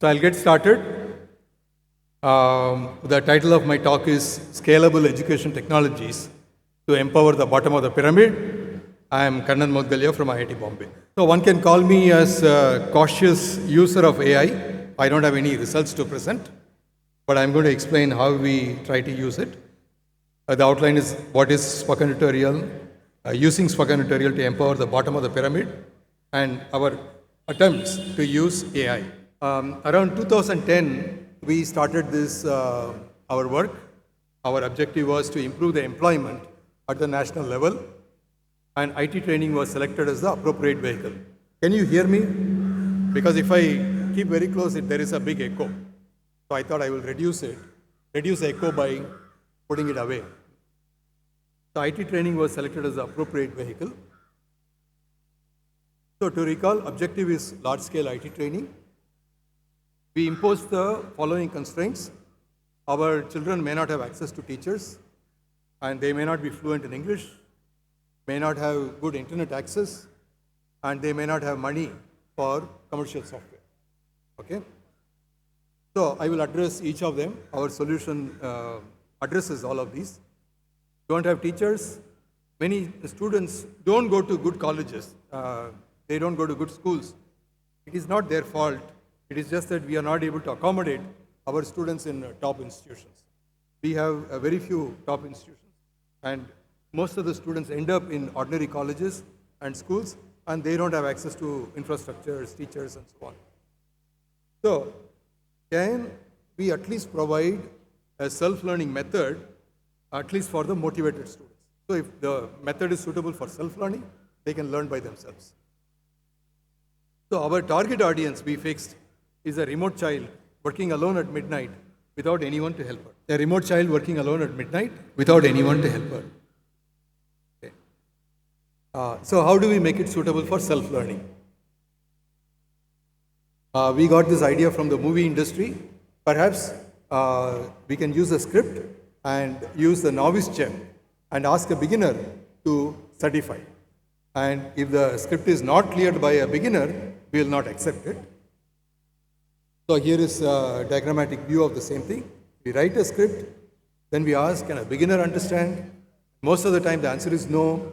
So I'll get started. The title of my talk is Scalable Education Technologies to Empower the Bottom of the Pyramid. I am Kannan Moudgalya from IIT Bombay. So one can call me as a cautious user of AI. I don't have any results to present, but I'm going to explain how we try to use it. The outline is what is spoken tutorial, using spoken tutorial to empower the bottom of the pyramid, and our attempts to use AI. Around 2010, we started this, our work. Our objective was to improve the employment at the national level, and IT training was selected as the appropriate vehicle. Can you hear me? Because if I keep very close, there is a big echo. So I thought I will reduce the echo by putting it away. So IT training was selected as the appropriate vehicle. So to recall, objective is large-scale IT training. We impose the following constraints. Our children may not have access to teachers, and they may not be fluent in English, may not have good internet access, and they may not have money for commercial software. Okay? So I will address each of them. Our solution addresses all of these. Don't have teachers. Many students don't go to good colleges. They don't go to good schools. It is not their fault. It is just that we are not able to accommodate our students in top institutions. We have very few top institutions, and most of the students end up in ordinary colleges and schools, and they don't have access to infrastructures, teachers, and so on. So, can we at least provide a self-learning method, at least for the motivated students? So, if the method is suitable for self-learning, they can learn by themselves. So, our target audience we fixed is a remote child working alone at midnight without anyone to help her. A remote child working alone at midnight without anyone to help her. Okay. So how do we make it suitable for self-learning? We got this idea from the movie industry. Perhaps we can use a script and use the novice check and ask a beginner to certify. And if the script is not cleared by a beginner, we will not accept it. So here is a diagrammatic view of the same thing. We write a script, then we ask, can a beginner understand? Most of the time the answer is no,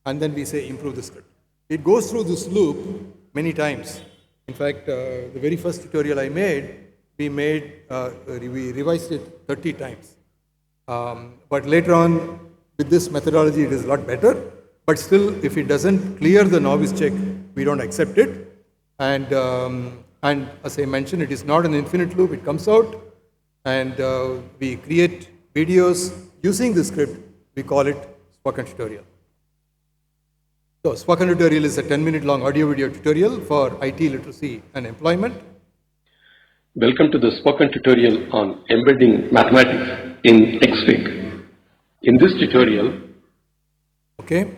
and then we say improve the script. It goes through this loop many times. In fact, the very first tutorial I made, we revised it 30 times. But later on, with this methodology, it is a lot better. But still, if it doesn't clear the novice check, we don't accept it. And as I mentioned, it is not an infinite loop. It comes out, and we create videos using the script. We call it spoken tutorial. So spoken tutorial is a 10-minute long audio-video tutorial for IT literacy and employment. Welcome to the spoken tutorial on embedding mathematics in XFIG. In this tutorial, okay,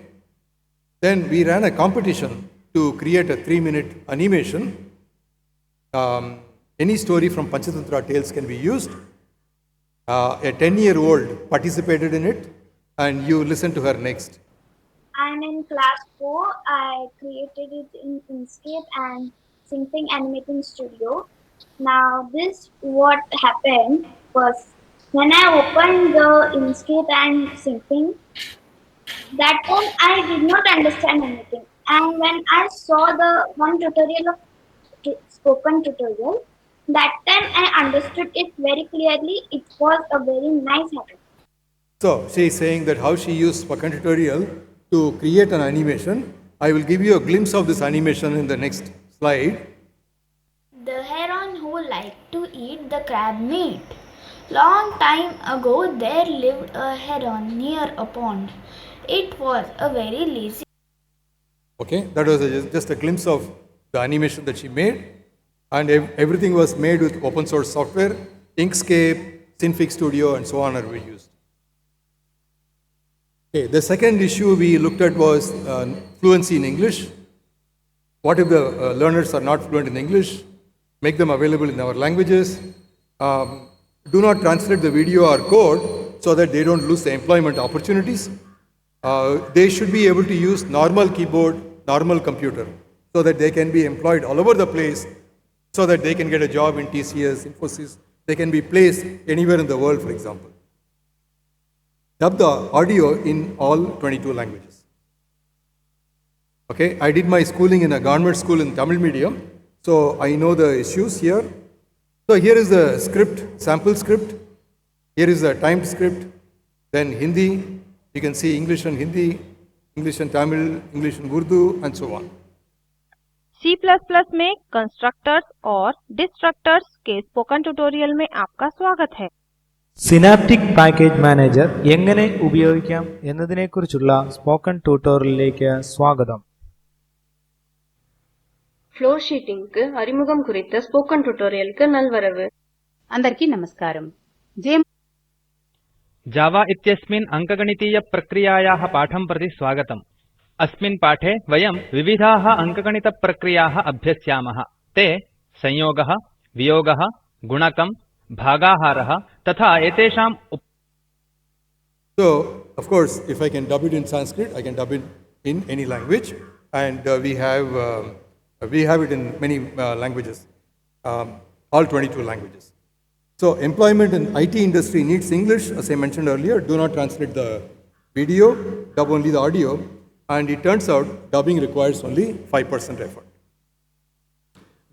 then we ran a competition to create a 3-minute animation. Any story from Panchatantra Tales can be used. A 10-year-old participated in it, and you listen to her next. I'm in class 4. I created it in Inkscape and Syncing Animating Studio. Now what happened was, when I opened the Inkscape and Syncing, that time I did not understand anything. And when I saw the one tutorial of spoken tutorial, that time I understood it very clearly. It was a very nice habit. So she is saying that how she used spoken tutorial to create an animation. I will give you a glimpse of this animation in the next slide. The heron who liked to eat the crab meat. Long time ago there lived a heron near a pond. It was a very lazy. Okay, that was just a glimpse of the animation that she made, and everything was made with open source software. Inkscape, Synfig Studio, and so on are used. Okay, the second issue we looked at was fluency in English. What if the learners are not fluent in English? Make them available in our languages. Do not translate the video or code so that they don't lose the employment opportunities. They should be able to use normal keyboard, normal computer, so that they can be employed all over the place so that they can get a job in TCS, Infosys. They can be placed anywhere in the world, for example. Dub the audio in all 22 languages. Okay, I did my schooling in a government school in Tamil medium, so I know the issues here. So here is the script, sample script. Here is the timed script. Then Hindi, you can see English and Hindi, English and Tamil, English and Urdu, and so on. C++ में constructors और destructors के spoken tutorial में आपका स्वागत है. Synaptic package manager എങ്ങനെ ഉപയോഗിക്കാം എന്നതിനെക്കുറിച്ചുള്ള സ്പോക്കൺ ട്യൂട്ടോറിയലിലേക്ക് സ്വാഗതം. ఫ్లో షీటింగ్ కు அறிமுகம் குறித்த ஸ்போக்கன் ట్యుటోరియల్ కు నల్వరవు. అందరికీ నమస్కారం. जावा इत्यस्मिन् अङ्कगणितीयप्रक्रियायाः पाठं प्रति स्वागतम्. अस्मिन् पाठे वयं विविधाः अङ्कगणितप्रक्रियाः अभ्यस्यामः. ते संयोगः, वियोगः, गुणकं, भागाहारः तथा एतेषाम् So, of course, if I can dub it in Sanskrit, I can dub it in any language, and we have it in many languages, all 22 languages. So, employment in IT industry needs English, as I mentioned earlier. Do not translate the video, dub only the audio, and it turns out dubbing requires only 5% effort.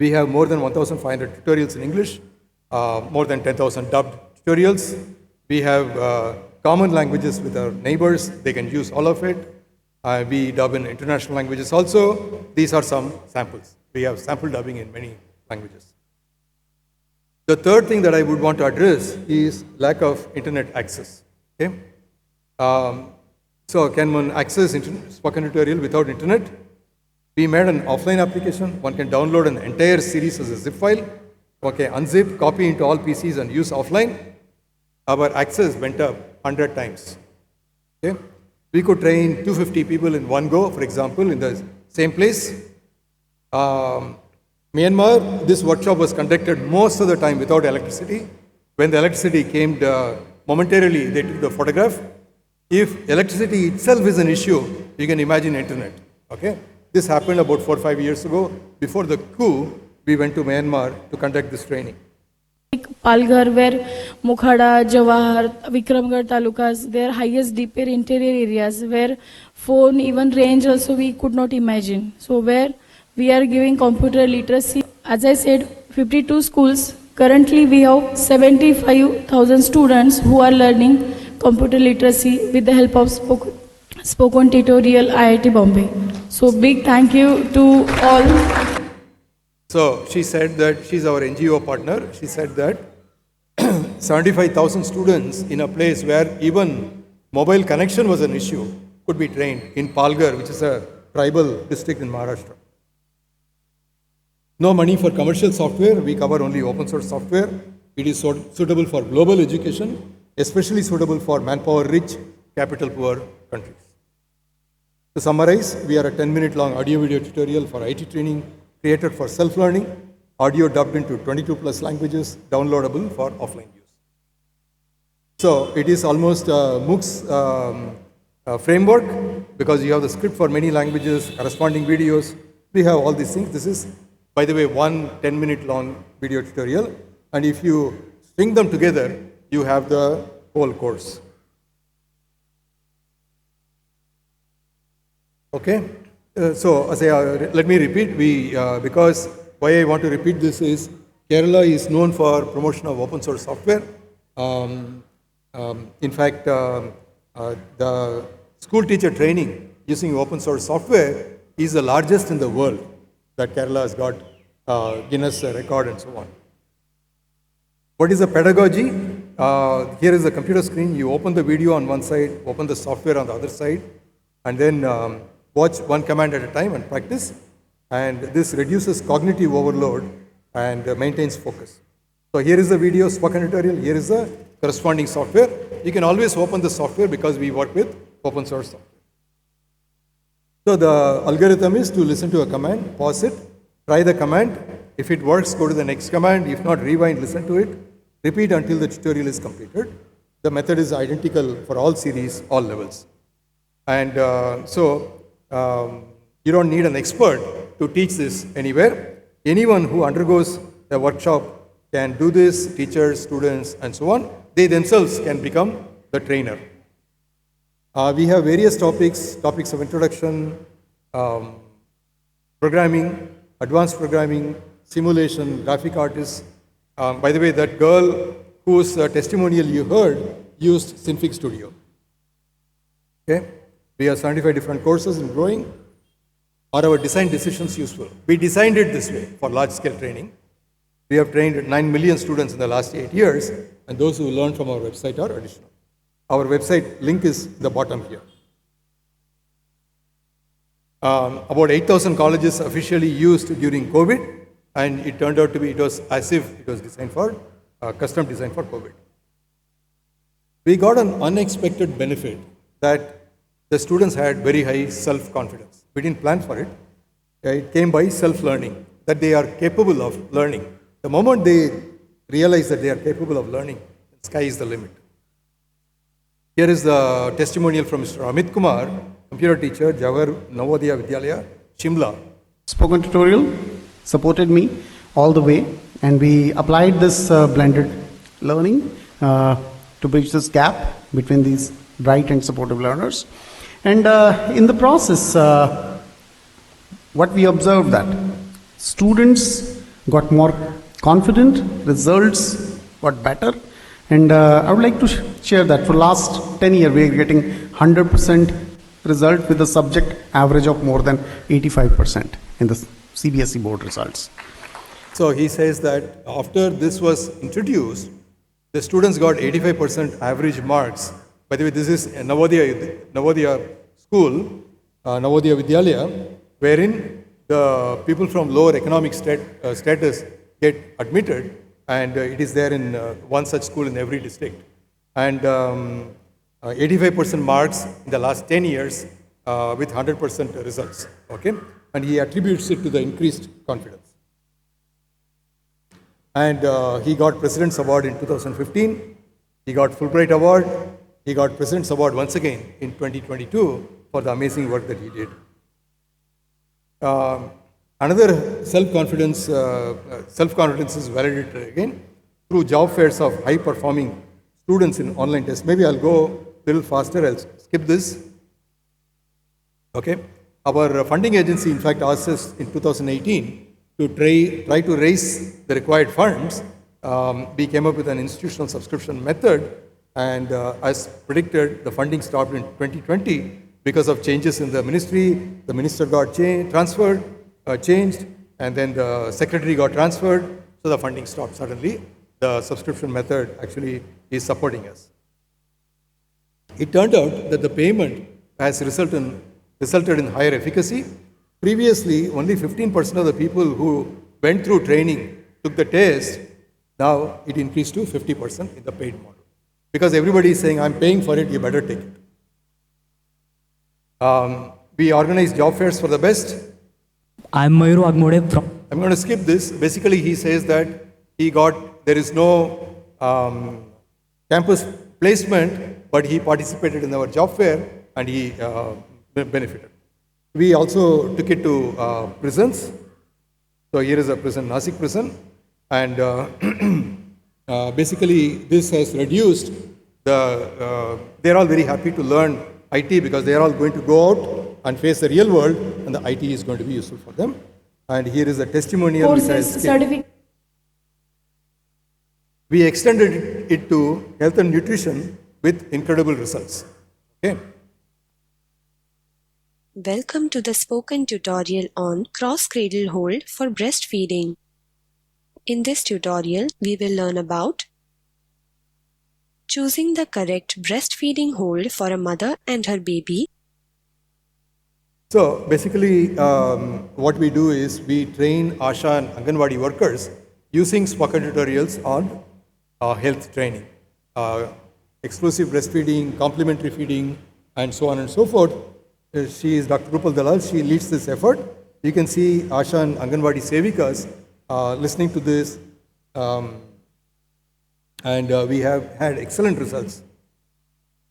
We have more than 1,500 tutorials in English, more than 10,000 dubbed tutorials. We have common languages with our neighbors. They can use all of it. We dub in international languages also. These are some samples. We have sample dubbing in many languages. The third thing that I would want to address is lack of internet access. Okay? So can one access spoken tutorial without internet? We made an offline application. One can download an entire series as a zip file. Okay, unzip, copy into all PCs and use offline. Our access went up 100 times. Okay? We could train 250 people in one go, for example, in the same place. Myanmar, this workshop was conducted most of the time without electricity. When the electricity came, momentarily they took the photograph. If electricity itself is an issue, you can imagine internet. Okay? This happened about 4 or 5 years ago. Before the coup, we went to Myanmar to conduct this training. Palghar, where Mokhada, Jawahar, Vikramgarh talukas, their highest deeper interior areas where phone even range also we could not imagine. So where we are giving computer literacy, as I said, 52 schools. Currently we have 75,000 students who are learning computer literacy with the help of spoken tutorial IIT Bombay. So big thank you to all. So she said that she's our NGO partner. She said that 75,000 students in a place where even mobile connection was an issue could be trained in Palghar, which is a tribal district in Maharashtra. No money for commercial software. We cover only open source software. It is suitable for global education, especially suitable for manpower-rich, capital-poor countries. To summarize, we are a 10-minute long audio-video tutorial for IT training created for self-learning, audio dubbed into 22 plus languages, downloadable for offline use. So it is almost a MOOC's framework because you have the script for many languages, corresponding videos. We have all these things. This is, by the way, one 10-minute long video tutorial. And if you string them together, you have the whole course. Okay? So let me repeat, because why I want to repeat this is Kerala is known for promotion of open source software. In fact, the school teacher training using open source software is the largest in the world that Kerala has got Guinness record and so on. What is the pedagogy? Here is the computer screen. You open the video on one side, open the software on the other side, and then watch one command at a time and practice. And this reduces cognitive overload and maintains focus. So here is the video spoken tutorial. Here is the corresponding software. You can always open the software because we work with open source software. So the algorithm is to listen to a command, pause it, try the command. If it works, go to the next command. If not, rewind, listen to it. Repeat until the tutorial is completed. The method is identical for all series, all levels. And you don't need an expert to teach this anywhere. anyone who undergoes a workshop can do this, teachers, students, and so on. They themselves can become the trainer. We have various topics of introduction, programming, advanced programming, simulation, graphic artists. By the way, that girl whose testimonial you heard used Synfig Studio. Okay? We have 75 different courses in growing. Are our design decisions useful? We designed it this way for large-scale training. We have trained 9 million students in the last 8 years, and those who learn from our website are additional. Our website link is the bottom here. About 8,000 colleges officially used during COVID, and it turned out to be, it was as if it was designed for, custom designed for COVID. We got an unexpected benefit that the students had very high self-confidence. We didn't plan for it. It came by self-learning, that they are capable of learning. The moment they realize that they are capable of learning, the sky is the limit. Here is the testimonial from Mr. Amit Kumar, computer teacher, Jawahar Navodaya Vidyalaya, Shimla. Spoken tutorial supported me all the way, and we applied this blended learning to bridge this gap between these bright and supportive learners. And in the process, what we observed that students got more confident, results got better, and I would like to share that for last 10 years we are getting 100% result with a subject average of more than 85% in the CBSE board results. So he says that after this was introduced, the students got 85% average marks. By the way, this is a Navodaya school, Navodaya Vidyalaya, wherein the people from lower economic status get admitted, and it is there in one such school in every district. And 85% marks in the last 10 years with 100% results. Okay? And he attributes it to the increased confidence. And he got President's Award in 2015. He got Fulbright Award. He got President's Award once again in 2022 for the amazing work that he did. Another self-confidence is validated again through job fairs of high-performing students in online tests. Maybe I'll go a little faster, I'll skip this. Okay. Our funding agency, in fact, asked us in 2018 to try to raise the required funds. We came up with an institutional subscription method, and as predicted, the funding stopped in 2020 because of changes in the ministry. The minister got changed, and then the secretary got transferred, so the funding stopped suddenly. The subscription method actually is supporting us. It turned out that the payment has resulted in higher efficacy. Previously, only 15% of the people who went through training took the test. Now it increased to 50% in the paid model. Because everybody is saying, I'm paying for it, you better take it. We organize job fairs for the best. I'm Mayur Agmode from... I'm going to skip this. Basically, he says that there is no campus placement, but he participated in our job fair and he benefited. We also took it to prisons. So here is a prison, Nasik prison. And basically, this has reduced they're all very happy to learn IT because they are all going to go out and face the real world, and the IT is going to be useful for them. And here is a testimonial which I skipped. We extended it to health and nutrition with incredible results. Okay. Welcome to the spoken tutorial on cross-cradle hold for breastfeeding. In this tutorial, we will learn about choosing the correct breastfeeding hold for a mother and her baby. So basically, what we do is we train Asha and Anganwadi workers using spoken tutorials on health training, exclusive breastfeeding, complementary feeding, and so on and so forth. She is Dr. Rupal Dalal. She leads this effort. You can see Asha and Anganwadi Sevikas listening to this, and we have had excellent results.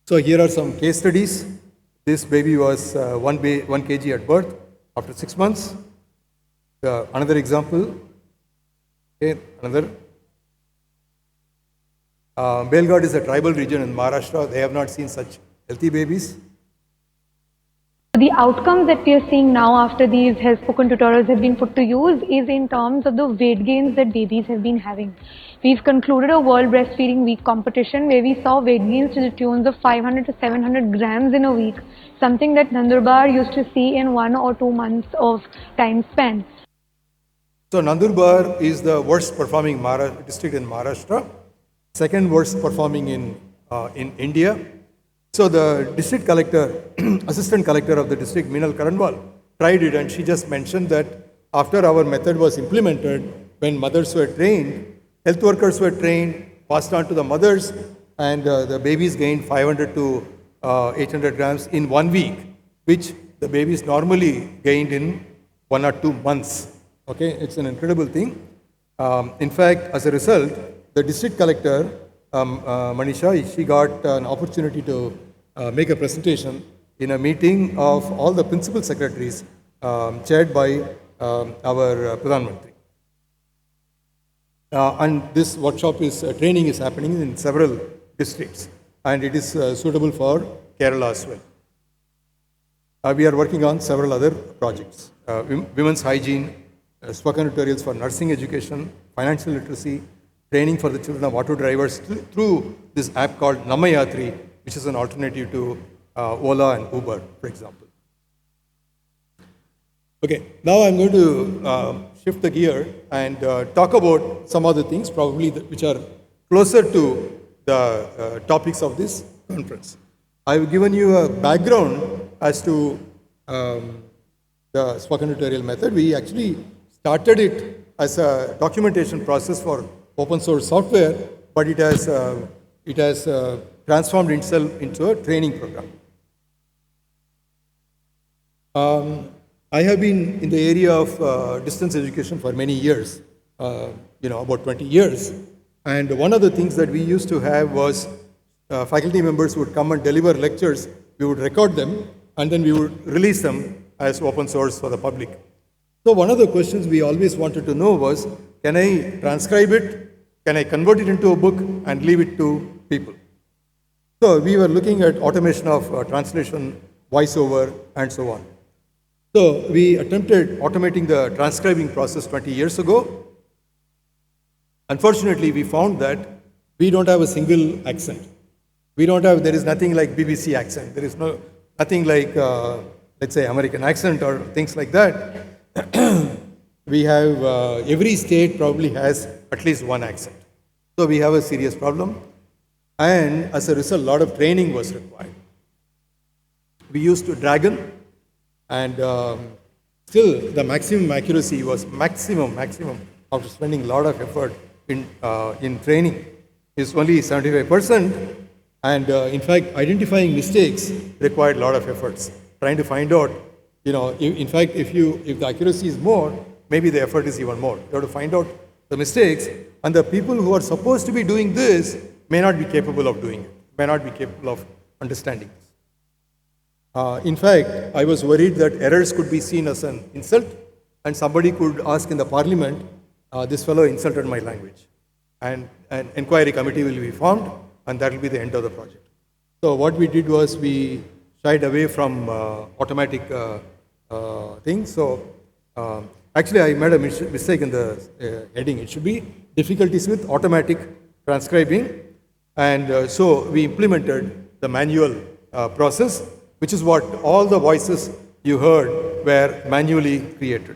So here are some case studies. This baby was 1 kg at birth after 6 months. Another example, okay, another. Belghat is a tribal region in Maharashtra. They have not seen such healthy babies. The outcomes that we are seeing now after these health spoken tutorials have been put to use is in terms of the weight gains that babies have been having. We've concluded a World Breastfeeding Week competition where we saw weight gains to the tunes of 500 to 700 grams in a week, something that Nandurbar used to see in 1 or 2 months of time spent. So Nandurbar is the worst performing district in Maharashtra, second worst performing in India. So the district collector, assistant collector of the district, Minal Karanwal, tried it, and she just mentioned that after our method was implemented, when mothers were trained, health workers were trained, passed on to the mothers, and the babies gained 500 to 800 grams in 1 week, which the babies normally gained in 1 or 2 months. Okay, it's an incredible thing. In fact, as a result, the district collector, Manisha, she got an opportunity to make a presentation in a meeting of all the principal secretaries chaired by our Pradhan Mantri. And this workshop training is happening in several districts, and it is suitable for Kerala as well. We are working on several other projects. Women's hygiene, spoken tutorials for nursing education, financial literacy, training for the children of auto drivers through this app called Namayatri, which is an alternative to Ola and Uber, for example. Okay, now I'm going to shift the gear and talk about some other things, probably which are closer to the topics of this conference. I've given you a background as to the spoken tutorial method. We actually started it as a documentation process for open source software, but it has transformed itself into a training program. I have been in the area of distance education for many years, about 20 years. And one of the things that we used to have was faculty members would come and deliver lectures. We would record them, and then we would release them as open source for the public. So one of the questions we always wanted to know was, can I transcribe it? Can I convert it into a book and leave it to people? So we were looking at automation of translation, voiceover, and so on. So we attempted automating the transcribing process 20 years ago. Unfortunately, we found that we don't have a single accent. There is nothing like BBC accent. There is nothing like, let's say, American accent or things like that. We have, every state probably has at least one accent. So we have a serious problem. And as a result, a lot of training was required. We used to Dragon, and still the maximum accuracy was maximum after spending a lot of effort in training is only 75%. And in fact, identifying mistakes required a lot of efforts. Trying to find out, in fact, if the accuracy is more, maybe the effort is even more. You have to find out the mistakes, and the people who are supposed to be doing this may not be capable of doing it, may not be capable of understanding this. In fact, I was worried that errors could be seen as an insult, and somebody could ask in the parliament, this fellow insulted my language. And an inquiry committee will be formed, and that will be the end of the project. So what we did was we shied away from automatic things. So actually, I made a mistake in the heading. It should be difficulties with automatic transcribing. And so we implemented the manual process, which is what all the voices you heard were manually created.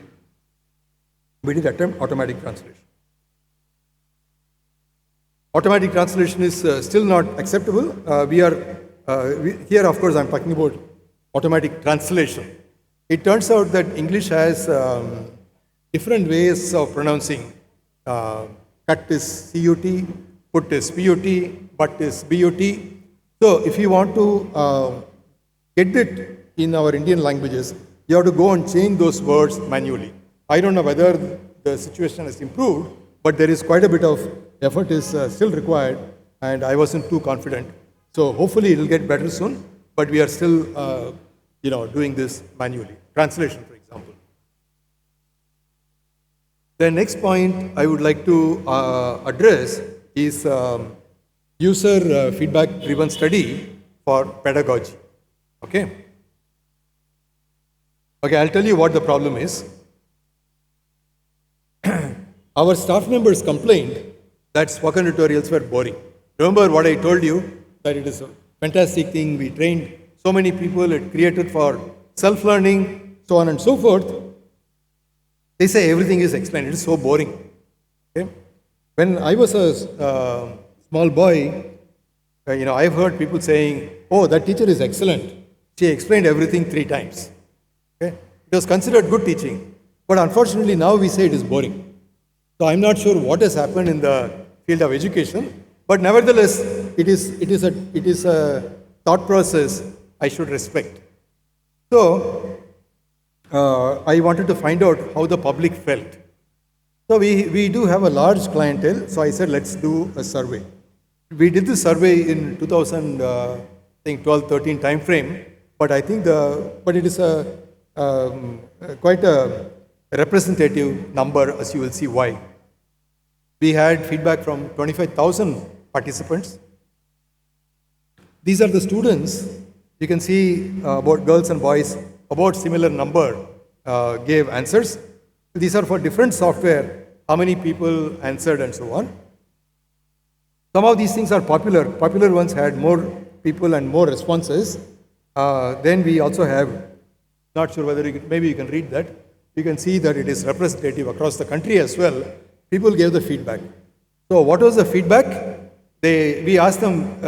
We did attempt automatic translation. Automatic translation is still not acceptable. Here, of course, I'm talking about automatic translation. It turns out that English has different ways of pronouncing. Cut is CUT, put is PUT, but is BUT. So if you want to get it in our Indian languages, you have to go and change those words manually. I don't know whether the situation has improved, but there is quite a bit of effort is still required, and I wasn't too confident. So hopefully it will get better soon, but we are still, doing this manually. Translation, for example. The next point I would like to address is user feedback driven study for pedagogy. Okay. Okay, I'll tell you what the problem is. Our staff members complained that spoken tutorials were boring. Remember what I told you, that it is a fantastic thing. We trained so many people, it created for self-learning, so on and so forth. They say everything is explained. It is so boring. Okay? When I was a small boy, I've heard people saying, "Oh, that teacher is excellent. She explained everything 3 times." Okay? It was considered good teaching, but unfortunately now we say it is boring. So I'm not sure what has happened in the field of education, but nevertheless, it is a thought process I should respect. So I wanted to find out how the public felt. So we do have a large clientele, so I said let's do a survey. We did this survey in 2012-13 time frame, but I think but it is quite a representative number, as you will see why. We had feedback from 25,000 participants. These are the students. You can see about girls and boys, about similar number gave answers. These are for different software, how many people answered and so on. Some of these things are popular. Popular ones had more people and more responses. Then we also have, not sure whether maybe you can read that. You can see that it is representative across the country as well. People gave the feedback. So what was the feedback? We asked them,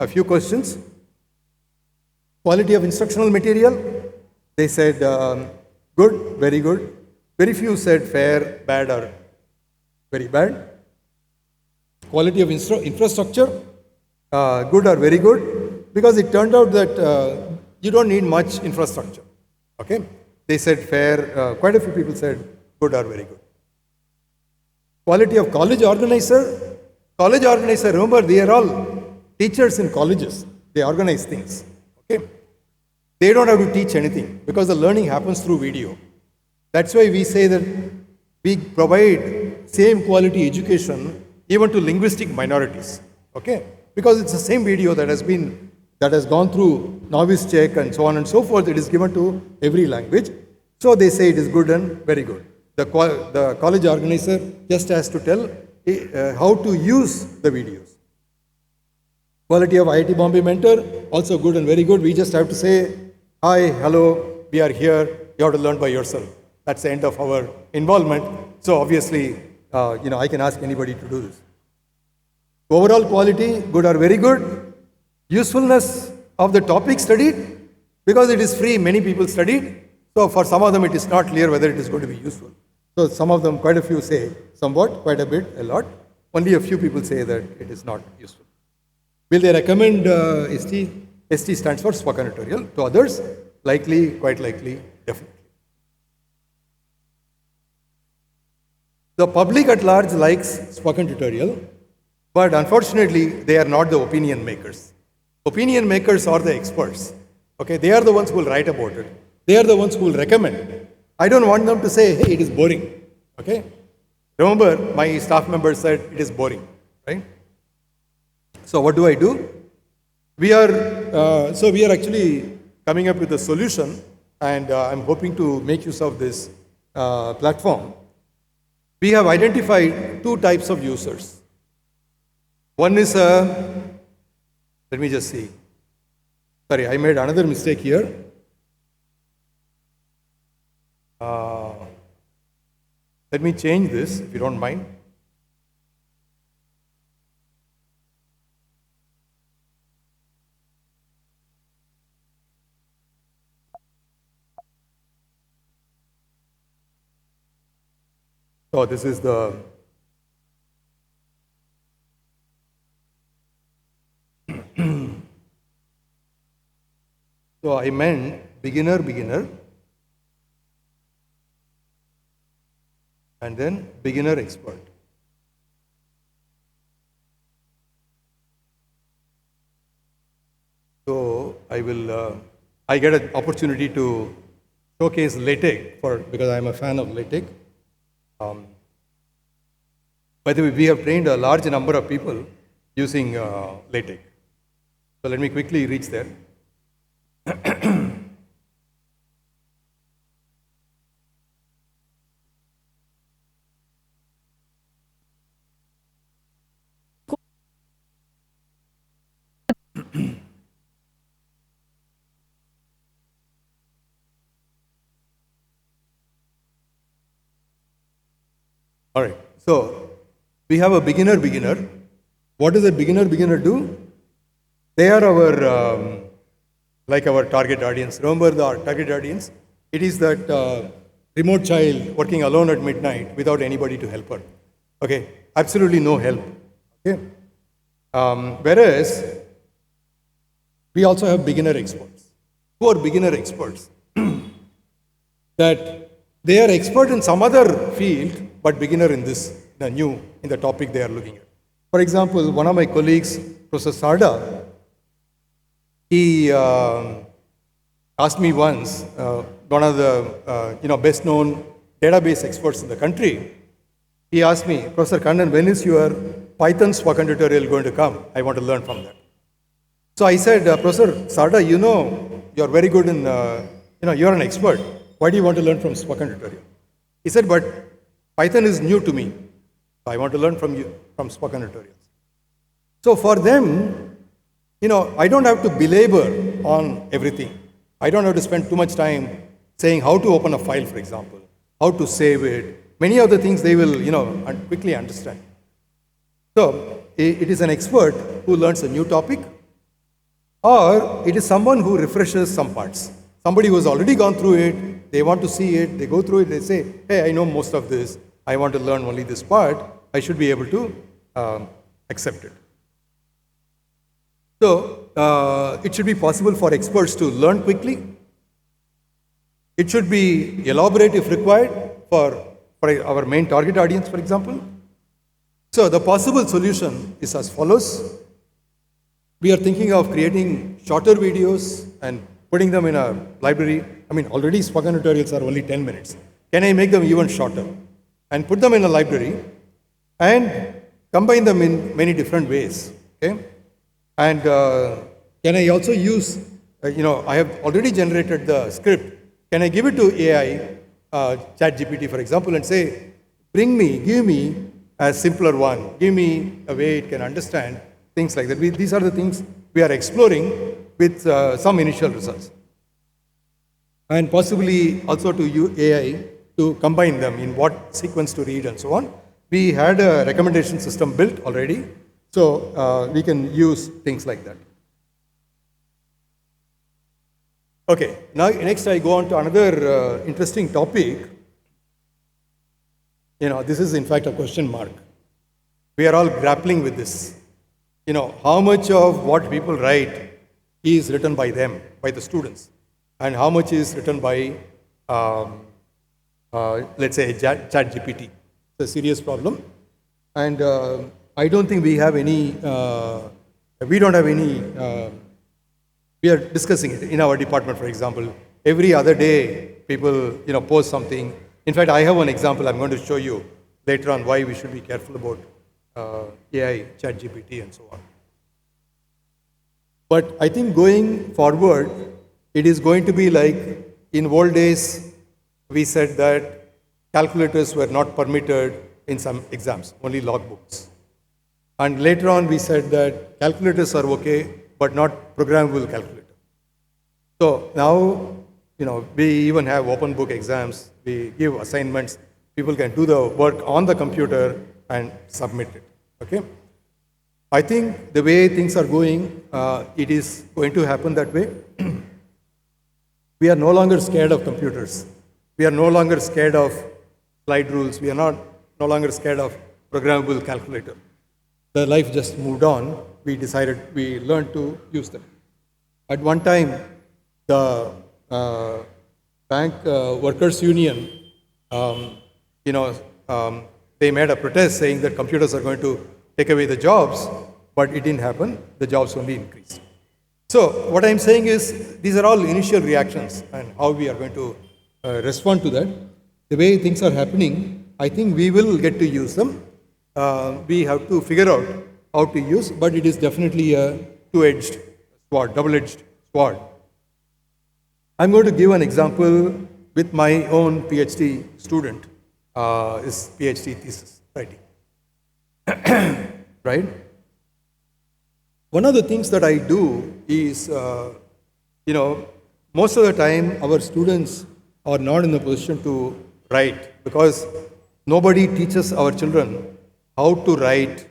a few questions. Quality of instructional material, they said good, very good. Very few said fair, bad, or very bad. Quality of infrastructure, good or very good, because it turned out that you don't need much infrastructure. Okay, they said fair. Quite a few people said good or very good. Quality of college organizer. College organizer, remember, they are all teachers in colleges. They organize things. Okay, they don't have to teach anything because the learning happens through video. That's why we say that we provide same quality education even to linguistic minorities. Okay, because it's the same video that has gone through novice check and so on and so forth. It is given to every language. So they say it is good and very good. The college organizer just has to tell how to use the videos. Quality of IIT Bombay mentor, also good and very good. We just have to say, hi, hello, we are here. You have to learn by yourself. That's the end of our involvement. So obviously, I can ask anybody to do this. Overall quality, good or very good. Usefulness of the topic studied, because it is free, many people studied. So for some of them, it is not clear whether it is going to be useful. So some of them, quite a few say somewhat, quite a bit, a lot. Only a few people say that it is not useful. Will they recommend ST? ST stands for spoken tutorial. To others, likely, quite likely, definitely. The public at large likes spoken tutorial, but unfortunately, they are not the opinion makers. Opinion makers are the experts. Okay, they are the ones who will write about it. They are the ones who will recommend. I don't want them to say, hey, it is boring. Okay? Remember, my staff member said it is boring, right? So what do I do? We are actually coming up with a solution, and I'm hoping to make use of this platform. We have identified 2 types of users. One is let me just see. Sorry, I made another mistake here. Let me change this, if you don't mind. So this is the so I meant beginner, and then beginner expert. So I get an opportunity to showcase LaTeX because I'm a fan of LaTeX. By the way, we have trained a large number of people using LaTeX. So let me quickly reach there. All right. So we have a beginner. What does a beginner do? They are our like our target audience. Remember the target audience? It is that remote child working alone at midnight without anybody to help her. Okay, absolutely no help. Okay. Whereas we also have beginner experts. Who are beginner experts? That they are expert in some other field, but beginner in this, in the topic they are looking at. For example, one of my colleagues, Professor Sarda, he asked me once, one of the best known database experts in the country, he asked me, Professor Kannan, when is your Python spoken tutorial going to come? I want to learn from that. So I said, Professor Sarda, you're very good in, you're an expert. Why do you want to learn from spoken tutorial? He said, but Python is new to me. I want to learn from you, from spoken tutorials. So for them, I don't have to belabor on everything. I don't have to spend too much time saying how to open a file, for example, how to save it. Many of the things they will, quickly understand. So it is an expert who learns a new topic, or it is someone who refreshes some parts. Somebody who has already gone through it, they want to see it, they go through it, they say, hey, I know most of this, I want to learn only this part, I should be able to accept it. So it should be possible for experts to learn quickly. It should be elaborate if required for our main target audience, for example. So the possible solution is as follows. We are thinking of creating shorter videos and putting them in a library. I mean, already spoken tutorials are only 10 minutes. Can I make them even shorter? And put them in a library and combine them in many different ways. Okay? And can I also use, I have already generated the script. Can I give it to AI, ChatGPT, for example, and say, give me a simpler one. Give me a way it can understand, things like that. These are the things we are exploring with some initial results. And possibly also to use AI to combine them in what sequence to read and so on. We had a recommendation system built already, so we can use things like that. Okay, now next I go on to another interesting topic. This is in fact a question mark. We are all grappling with this. How much of what people write is written by them, by the students, and how much is written by, let's say, ChatGPT. It's a serious problem. And I don't think we have any, we are discussing it in our department, for example. Every other day, people, post something. In fact, I have one example I'm going to show you later on why we should be careful about AI, ChatGPT, and so on. But I think going forward, it is going to be like in old days, we said that calculators were not permitted in some exams, only logbooks. And later on, we said that calculators are okay, but not programmable calculator. So now, we even have open book exams. We give assignments. People can do the work on the computer and submit it. Okay. I think the way things are going, it is going to happen that way. We are no longer scared of computers. We are no longer scared of slide rules. We are no longer scared of programmable calculator. The life just moved on. We learned to use them. At one time, the bank workers union, they made a protest saying that computers are going to take away the jobs, but it didn't happen. The jobs only increased. So what I'm saying is, these are all initial reactions and how we are going to respond to that. The way things are happening, I think we will get to use them. we have to figure out how to use, but it is definitely a two-edged sword, double-edged sword. I'm going to give an example with my own PhD student, his PhD thesis writing. Right? One of the things that I do is, most of the time our students are not in a position to write because nobody teaches our children how to write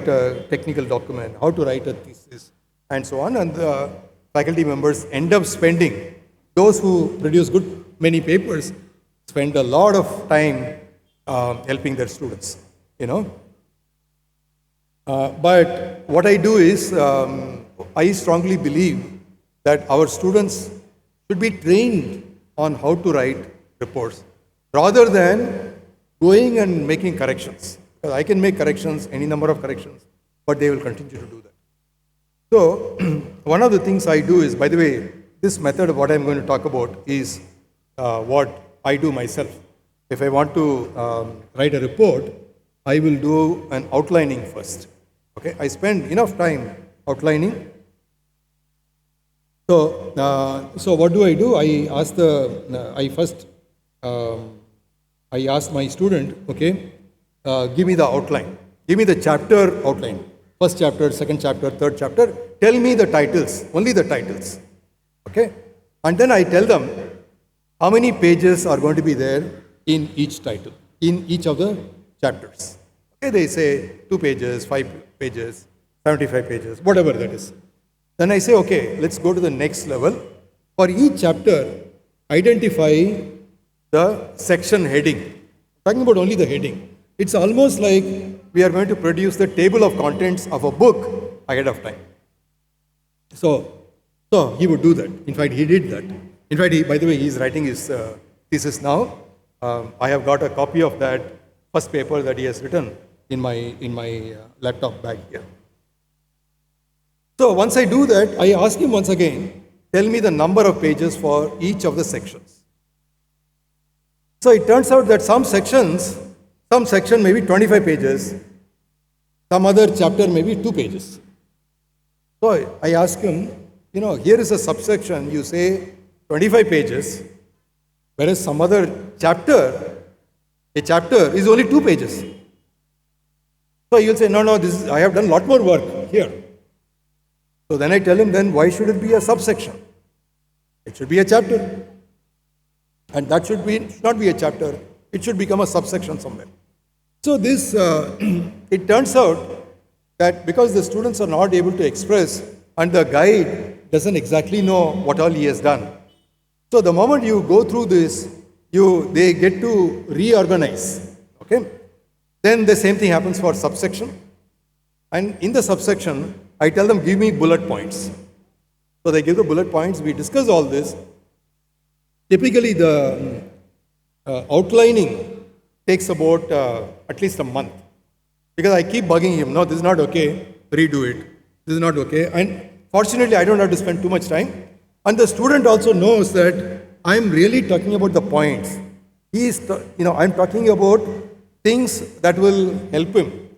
a technical document, how to write a thesis, and so on. And the faculty members end up spending, those who produce good many papers, spend a lot of time helping their students, But what I do is, I strongly believe that our students should be trained on how to write reports rather than going and making corrections. I can make corrections, any number of corrections, but they will continue to do that. So, one of the things I do is, by the way, this method of what I'm going to talk about is what I do myself. If I want to write a report, I will do an outlining first. Okay, I spend enough time outlining. So what do? I ask my student, okay, give me the outline. Give me the chapter outline. First chapter, second chapter, third chapter. Tell me the titles, only the titles. Okay? And then I tell them how many pages are going to be there in each title, in each of the chapters. Okay, they say 2 pages, 5 pages, 75 pages, whatever that is. Then I say, okay, let's go to the next level. For each chapter, identify the section heading. Talking about only the heading. It's almost like we are going to produce the table of contents of a book ahead of time. So he would do that. In fact, he did that. In fact, by the way, he's writing his thesis now. I have got a copy of that first paper that he has written in my laptop bag here. So once I do that, I ask him once again, tell me the number of pages for each of the sections. So it turns out that some section may be 25 pages, some other chapter may be 2 pages. So I ask him, here is a subsection, you say 25 pages, whereas some other chapter, a chapter is only 2 pages. So you'll say, no, I have done a lot more work here. So then I tell him, then why should it be a subsection? It should be a chapter. And that should not be a chapter, it should become a subsection somewhere. So this, it turns out that because the students are not able to express and the guide doesn't exactly know what all he has done. So the moment you go through this, they get to reorganize. Okay? Then the same thing happens for subsection. And in the subsection, I tell them, give me bullet points. So they give the bullet points, we discuss all this. Typically the outlining takes about at least a month. Because I keep bugging him, no, this is not okay, redo it. This is not okay. And fortunately, I don't have to spend too much time. And the student also knows that I'm really talking about the points. I'm talking about things that will help him.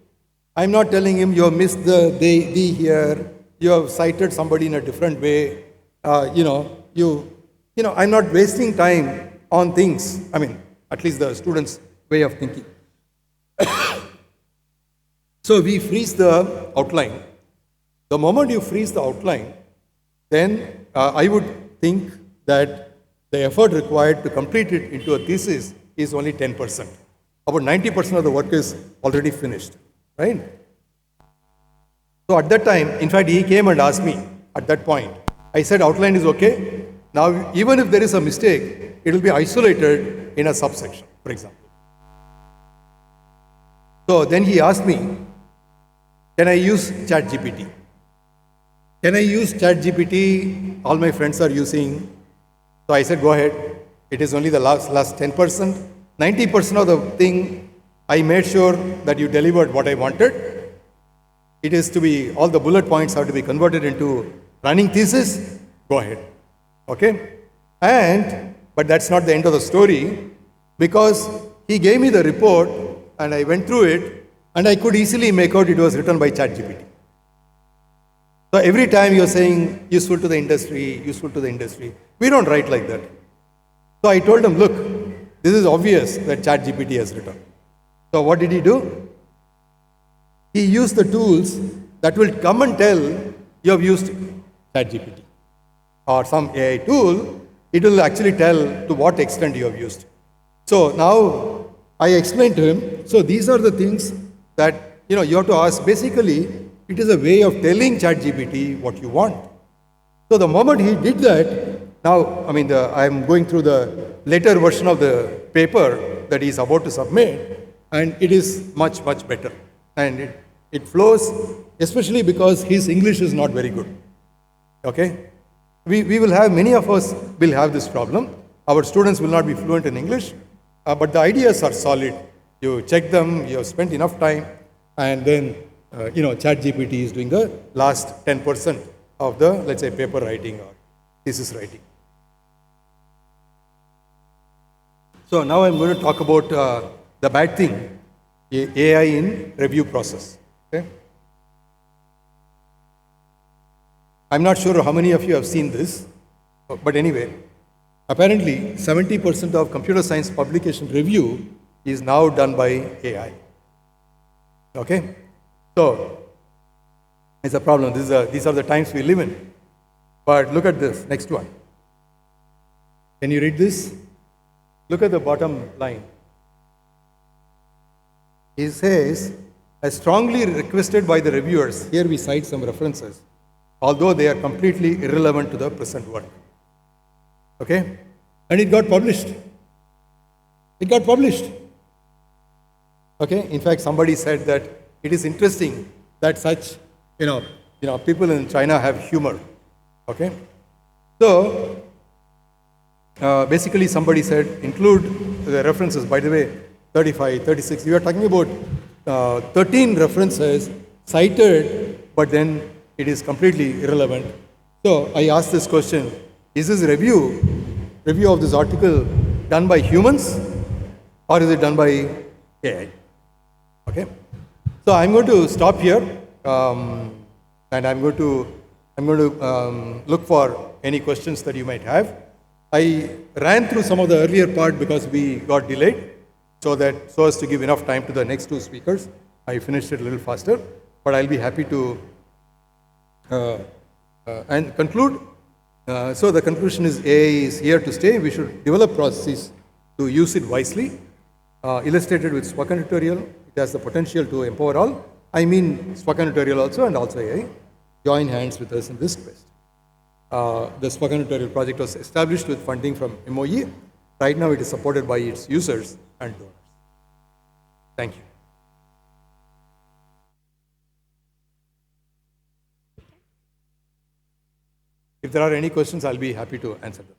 I'm not telling him you have missed the thee here, you have cited somebody in a different way. I'm not wasting time on things. I mean, at least the student's way of thinking. So we freeze the outline. The moment you freeze the outline, then I would think that the effort required to complete it into a thesis is only 10%. About 90% of the work is already finished, right? So at that time, in fact, he came and asked me at that point. I said, outline is okay. Now, even if there is a mistake, it will be isolated in a subsection, for example. So then he asked me, can I use ChatGPT? Can I use ChatGPT? All my friends are using. So I said, go ahead. It is only the last 10%. 90% of the thing, I made sure that you delivered what I wanted. It is to be, all the bullet points have to be converted into running thesis. Go ahead. Okay? But that's not the end of the story, because he gave me the report and I went through it And I could easily make out it was written by ChatGPT. So every time you're saying useful to the industry, useful to the industry, we don't write like that. So I told him, look, this is obvious that ChatGPT has written. So what did he do? He used the tools that will come and tell you have used ChatGPT or some AI tool. It will actually tell to what extent you have used. So now I explained to him, so these are the things that you have to ask. Basically, it is a way of telling ChatGPT what you want. So the moment he did that, now, I'm going through the later version of the paper that he's about to submit, and it is much, much better. And it flows, especially because his English is not very good. Okay? We will have, many of us will have this problem. Our students will not be fluent in English, but the ideas are solid. You check them, you have spent enough time, and then, ChatGPT is doing the last 10% of the, let's say, paper writing or thesis writing. So now I'm going to talk about the bad thing, AI in review process. Okay? I'm not sure how many of you have seen this, but anyway, apparently 70% of computer science publication review is now done by AI. Okay? So, it's a problem. These are the times we live in. But look at this, next one. Can you read this? Look at the bottom line. He says, as strongly requested by the reviewers, here we cite some references, although they are completely irrelevant to the present work. Okay? And it got published. It got published. Okay? In fact, somebody said that it is interesting that such, people in China have humor. Okay? So, basically somebody said, include the references. By the way, 35, 36, we are talking about 13 references cited, but then it is completely irrelevant. So I asked this question, is this review of this article done by humans or is it done by AI? Okay. So I'm going to stop here and I'm going to look for any questions that you might have. I ran through some of the earlier part because we got delayed, so as to give enough time to the next two speakers. I finished it a little faster, but I'll be happy to and conclude. So the conclusion is AI is here to stay. We should develop processes to use it wisely. Illustrated with spoken tutorial, it has the potential to empower all. I mean spoken tutorial also and also AI. Join hands with us in this quest. The spoken tutorial project was established with funding from MOE. Right now it is supported by its users and donors. Thank you. If there are any questions, I'll be happy to answer them.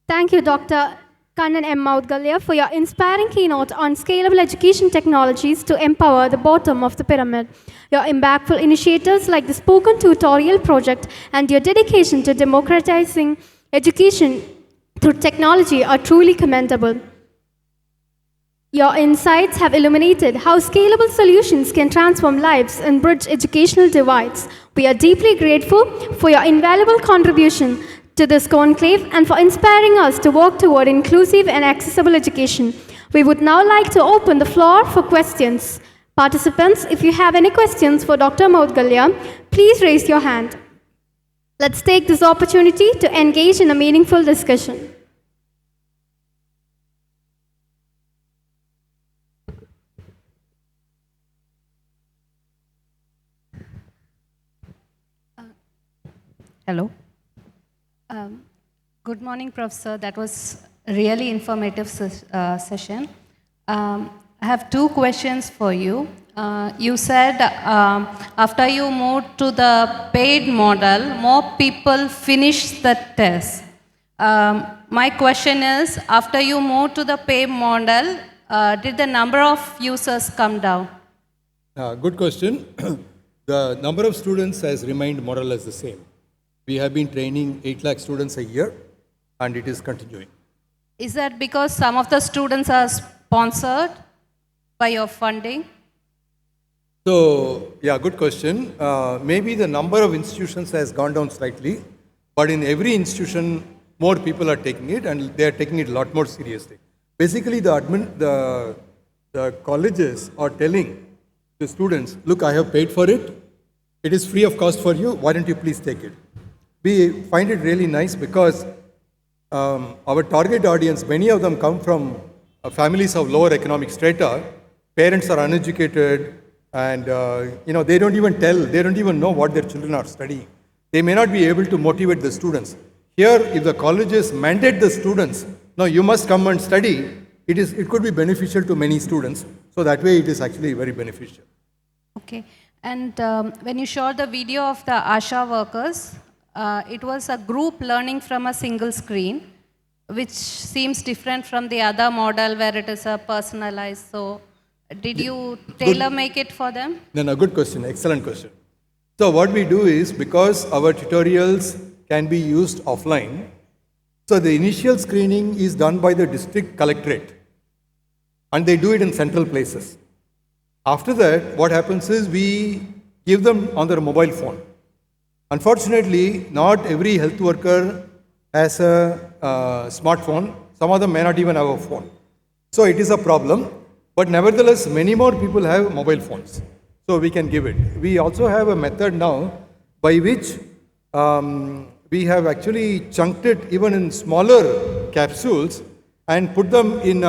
Thank you, Dr. Kannan M. Moudgalya, for your inspiring keynote on scalable education technologies to empower the bottom of the pyramid. Your impactful initiatives like the Spoken Tutorial project and your dedication to democratizing education through technology are truly commendable. Your insights have illuminated how scalable solutions can transform lives and bridge educational divides. We are deeply grateful for your invaluable contribution to this conclave and for inspiring us to work toward inclusive and accessible education. We would now like to open the floor for questions. Participants, if you have any questions for Dr. Moudgalya, please raise your hand. Let's take this opportunity to engage in a meaningful discussion. Hello. Good morning, Professor. That was a really informative session. I have two questions for you. You said after you moved to the paid model, more people finished the test. My question is, after you moved to the paid model, did the number of users come down? Good question. The number of students has remained more or less the same. We have been training 8 lakh students a year, and it is continuing. Is that because some of the students are sponsored by your funding? So, yeah, good question. Maybe the number of institutions has gone down slightly, but in every institution, more people are taking it, and they are taking it a lot more seriously. Basically, the colleges are telling the students, look, I have paid for it. It is free of cost for you. Why don't you please take it? We find it really nice because our target audience, many of them come from families of lower economic strata. Parents are uneducated, and they don't even know what their children are studying. They may not be able to motivate the students. Here, if the colleges mandate the students, no, you must come and study, it could be beneficial to many students. So that way, it is actually very beneficial. Okay. And when you showed the video of the ASHA workers, it was a group learning from a single screen, which seems different from the other model where it is a personalized. So did you tailor make it for them? No, good question. Excellent question. So what we do is, because our tutorials can be used offline, so the initial screening is done by the district collectorate, and they do it in central places. After that, what happens is we give them on their mobile phone. Unfortunately, not every health worker has a smartphone. Some of them may not even have a phone. So it is a problem. But nevertheless, many more people have mobile phones. So we can give it. We also have a method now by which we have actually chunked it even in smaller capsules and put them in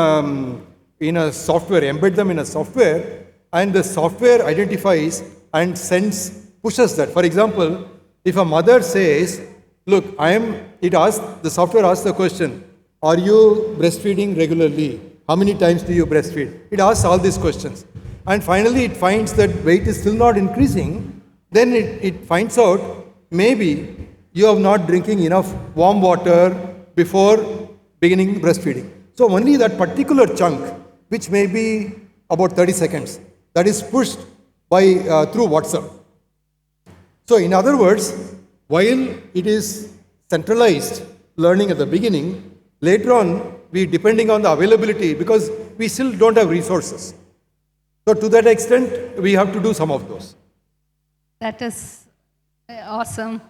a software, embed them in a software, and the software identifies and pushes that. For example, if a mother says, look, the software asks the question, are you breastfeeding regularly? How many times do you breastfeed? It asks all these questions. And finally, it finds that weight is still not increasing. Then it finds out maybe you are not drinking enough warm water before beginning breastfeeding. So only that particular chunk, which may be about 30 seconds, that is pushed through WhatsApp. So in other words, while it is centralized learning at the beginning, later on, depending on the availability, because we still don't have resources. So to that extent, we have to do some of those. That is awesome.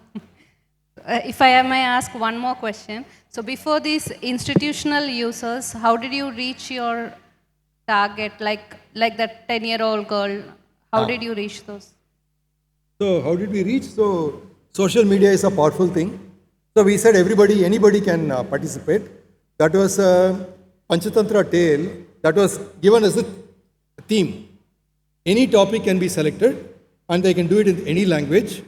If I may ask one more question. So before these institutional users, how did you reach your target, like that 10-year-old girl? How did you reach those? So how did we reach? So social media is a powerful thing. So we said anybody can participate. That was a Panchatantra tale that was given as a theme. Any topic can be selected and they can do it in any language.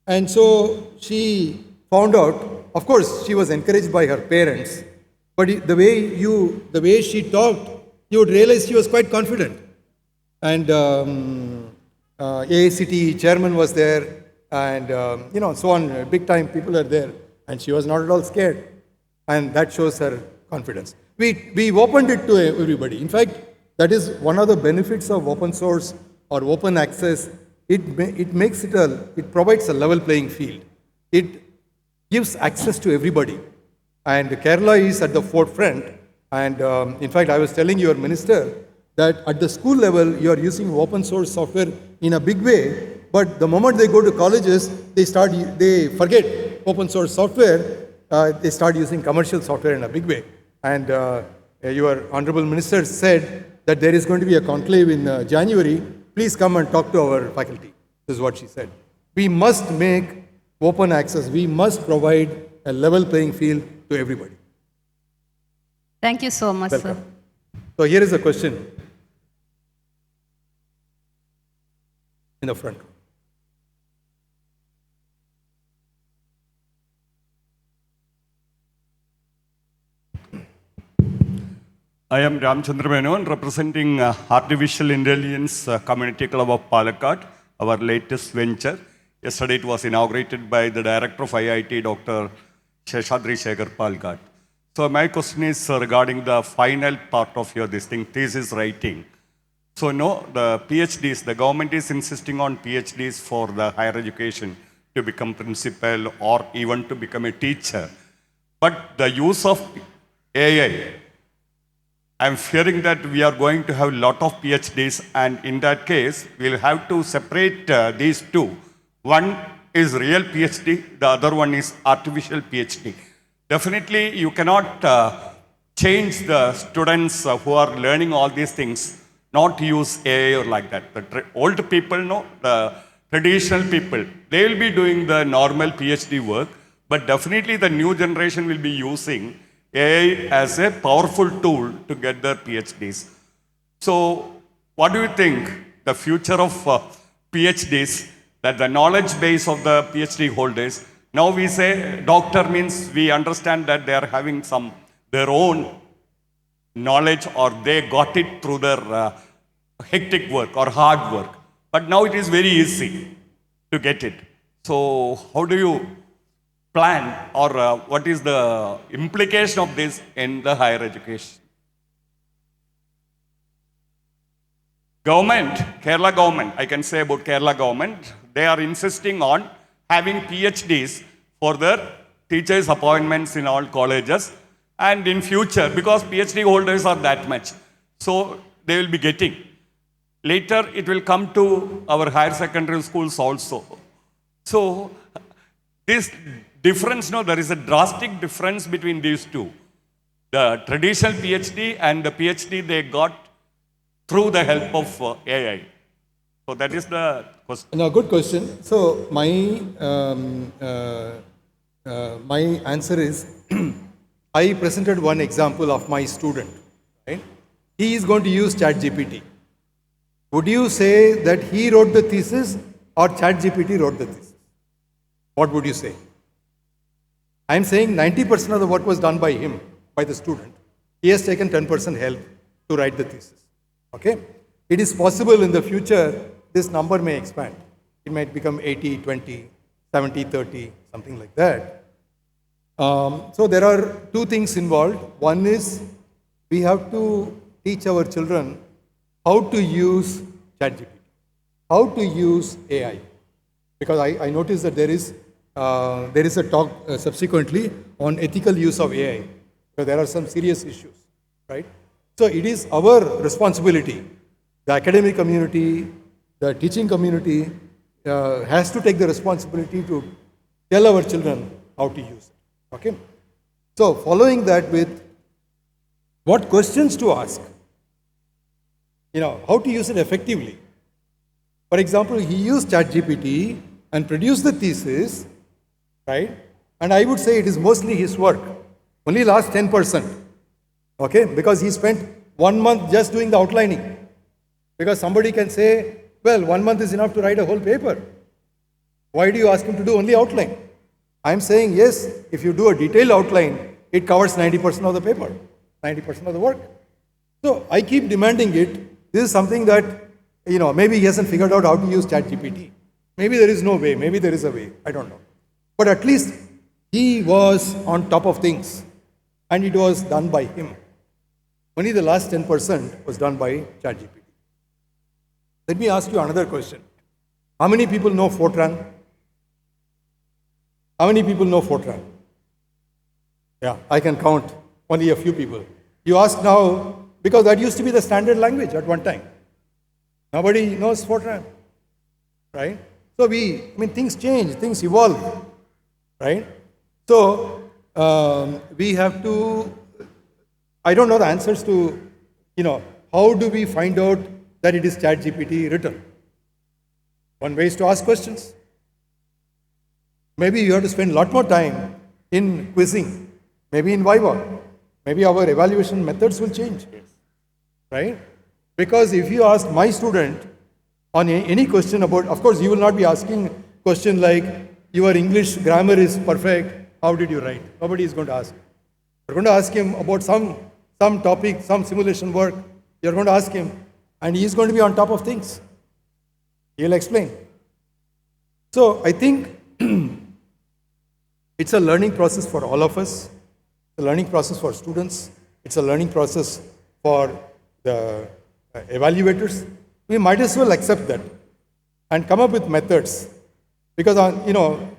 And so she found out, of course, she was encouraged by her parents, but the way she talked, you would realize she was quite confident. And AICT chairman was there, and so on, big time people are there, and she was not at all scared. And that shows her confidence. We opened it to everybody. In fact, that is one of the benefits of open source or open access. It provides a level playing field. It gives access to everybody. And Kerala is at the forefront. And in fact, I was telling your minister that at the school level, you are using open source software in a big way. But the moment they go to colleges, they forget open source software. They start using commercial software in a big way. And your honorable minister said that there is going to be a conclave in January. Please come and talk to our faculty. This is what she said. We must make open access. We must provide a level playing field to everybody. Thank you so much, Welcome. sir. So here is a question in the front. I am Ramchandra Menon, representing Artificial Intelligence Community Club of Palakkad, our latest venture. Yesterday it was inaugurated by the Director of IIT, Dr. Sheshadri Shekhar Palakkad. So my question is regarding the final part of your thesis writing. So no, the PhDs, the government is insisting on PhDs for the higher education to become principal or even to become a teacher. But the use of AI I'm fearing that we are going to have a lot of PhDs, and in that case, we'll have to separate these two. One is real PhD, the other one is artificial PhD. Definitely, you cannot change the students who are learning all these things, not use AI or like that. The old people, no, the traditional people, they will be doing the normal PhD work, but definitely the new generation will be using AI as a powerful tool to get their PhDs. So, what do you think the future of PhDs, that the knowledge base of the PhD holders, now we say doctor means we understand that they are having their own knowledge or they got it through their hectic work or hard work. But now it is very easy to get it. So, how do you plan or what is the implication of this in the higher education? Government, Kerala government, I can say about Kerala government, they are insisting on having PhDs for their teachers' appointments in all colleges, and in future, because PhD holders are that much, so they will be getting. Later, it will come to our higher secondary schools also. So, this difference, no, there is a drastic difference between these two. The traditional PhD and the PhD they got through the help of AI. So that is the question. No, good question. So my answer is, I presented one example of my student. Right? He is going to use ChatGPT. Would you say that he wrote the thesis or ChatGPT wrote the thesis? What would you say? I am saying 90% of the work was done by him, by the student. He has taken 10% help to write the thesis. Okay? It is possible in the future, this number may expand. It might become 80, 20, 70, 30, something like that. So there are two things involved. One is we have to teach our children how to use ChatGPT, how to use AI. Because I noticed that there is a talk subsequently on ethical use of AI. So there are some serious issues, right? So it is our responsibility, the academic community, the teaching community has to take the responsibility to tell our children how to use it, okay? So following that with what questions to ask, how to use it effectively. For example, he used ChatGPT and produced the thesis, right? And I would say it is mostly his work, only last 10%, okay? Because he spent 1 month just doing the outlining. Because somebody can say, well, 1 month is enough to write a whole paper. Why do you ask him to do only outline? I'm saying, yes, if you do a detailed outline, it covers 90% of the paper, 90% of the work. So I keep demanding it. This is something that, maybe he hasn't figured out how to use ChatGPT. Maybe there is no way, maybe there is a way, I don't know. But at least he was on top of things and it was done by him. Only the last 10% was done by ChatGPT. Let me ask you another question. How many people know Fortran? How many people know Fortran? Yeah, I can count only a few people. You ask now, because that used to be the standard language at one time. Nobody knows Fortran, right? So things change, things evolve, right? So we have to, I don't know the answers to, how do we find out that it is ChatGPT written? One way is to ask questions. Maybe you have to spend a lot more time in quizzing, maybe in Viva. Maybe our evaluation methods will change, right? Because if you ask my student on any question about, of course, you will not be asking question like, your English grammar is perfect, how did you write? Nobody is going to ask. You're going to ask him about some topic, some simulation work. You're going to ask him, and he is going to be on top of things. He'll explain. So I think it's a learning process for all of us. It's a learning process for students. It's a learning process for the evaluators. We might as well accept that and come up with methods. Because,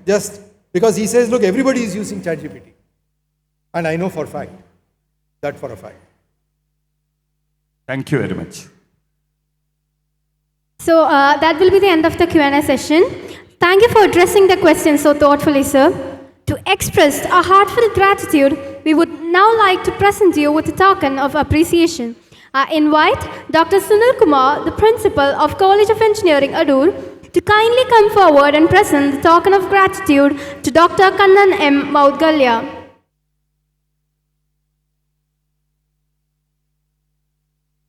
just because he says, look, everybody is using ChatGPT. And I know for a fact, that for a fact. Thank you very much. So that will be the end of the Q&A session. Thank you for addressing the questions so thoughtfully, sir. To express our heartfelt gratitude, we would now like to present you with a token of appreciation. I invite Dr. Sunil Kumar, the Principal of College of Engineering, Adur, to kindly come forward and present the token of gratitude to Dr. Kannan M. Moudgalya.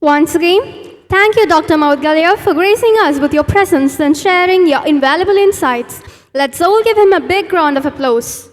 Once again, thank you, Dr. Moudgalya, for gracing us with your presence and sharing your invaluable insights. Let's all give him a big round of applause.